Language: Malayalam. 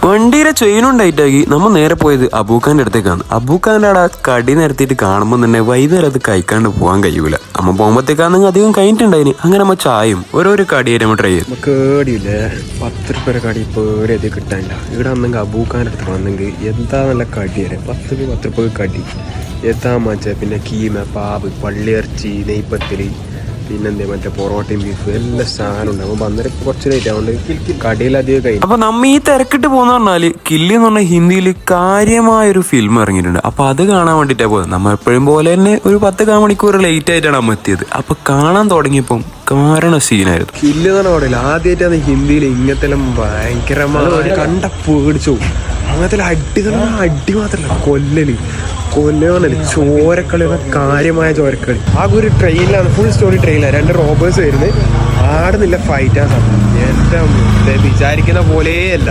വണ്ടിയുടെ ചെയിനും ടൈറ്റാക്കി നമ്മൾ നേരെ പോയത് അബൂഖാന്റെ അടുത്തേക്കാണ്. അബൂഖാന്റെ അവിടെ കടി നിരത്തിയിട്ട് കാണുമ്പോൾ തന്നെ വൈകുന്നേരം അത് കഴിക്കാണ്ട് പോകാൻ കഴിയൂല. നമ്മ പോകുമ്പോഴത്തേക്കാണെങ്കിൽ അധികം കഴിഞ്ഞിട്ടുണ്ടായിന്. അങ്ങനെ നമ്മ ചായയും ഓരോരോ കടിയായിട്ട് നമ്മൾ ട്രൈ ചെയ്തു. കേടിയില്ലേ 10 രൂപ കടി പേടി അത് കിട്ടാനില്ല. ഇവിടെ വന്നെങ്കിൽ അബൂഖാന്റെ അടുത്ത് വന്നെങ്കിൽ എന്താ നല്ല കടിയല്ലേ. 10 രൂപ കടി എന്താ മച്ച. പിന്നെ കീമ, പാവ്, പള്ളിയിറച്ചി, നെയ്പ്പത്തിരി, പിന്നെന്തേ മറ്റേ പൊറോട്ടയും ബീഫ് എല്ലാ സാധനം ഉണ്ട്. അപ്പോൾ അന്നേരം കുറച്ച് ലേറ്റ് ആവുകൊണ്ട് കടിയിലധികം കഴിഞ്ഞു. അപ്പൊ നമ്മ ഈ തിരക്കിട്ട് പോകുന്ന പറഞ്ഞാല് കില്ലി എന്ന് പറഞ്ഞ ഹിന്ദിയിൽ കാര്യമായൊരു ഫിലിം ഇറങ്ങിയിട്ടുണ്ട്. അപ്പൊ അത് കാണാൻ വേണ്ടിട്ടാ പോകുന്നത്. നമ്മ എപ്പോഴും പോലെ തന്നെ ഒരു 10 മണിക്കൂർ ലേറ്റ് ആയിട്ടാണ് നമ്മ എത്തിയത്. അപ്പൊ കാണാൻ തുടങ്ങിയപ്പം കാരണം സീനായിരുന്നു. കില്ല് എന്ന് പറഞ്ഞ പാടില്ല. ആദ്യമായിട്ടാണ് ഹിന്ദിയിൽ ഇങ്ങനത്തെ എല്ലാം ഭയങ്കരമായി കണ്ട പേടിച്ചു. അങ്ങനത്തെ അടി മാത്രല്ല കൊല്ലല്ലേ ചോരക്കളി, കാര്യമായ ചോരക്കളി. ആകെ ഒരു ട്രെയിനിലാണ്, ഫുൾ സ്റ്റോറി ട്രെയിനിലാണ്. 2 റോബേഴ്സ് വരുന്നത്. ആടുന്നില്ല ഫൈറ്റാണ്. എൻ്റെ വിചാരിക്കുന്ന പോലെയല്ല.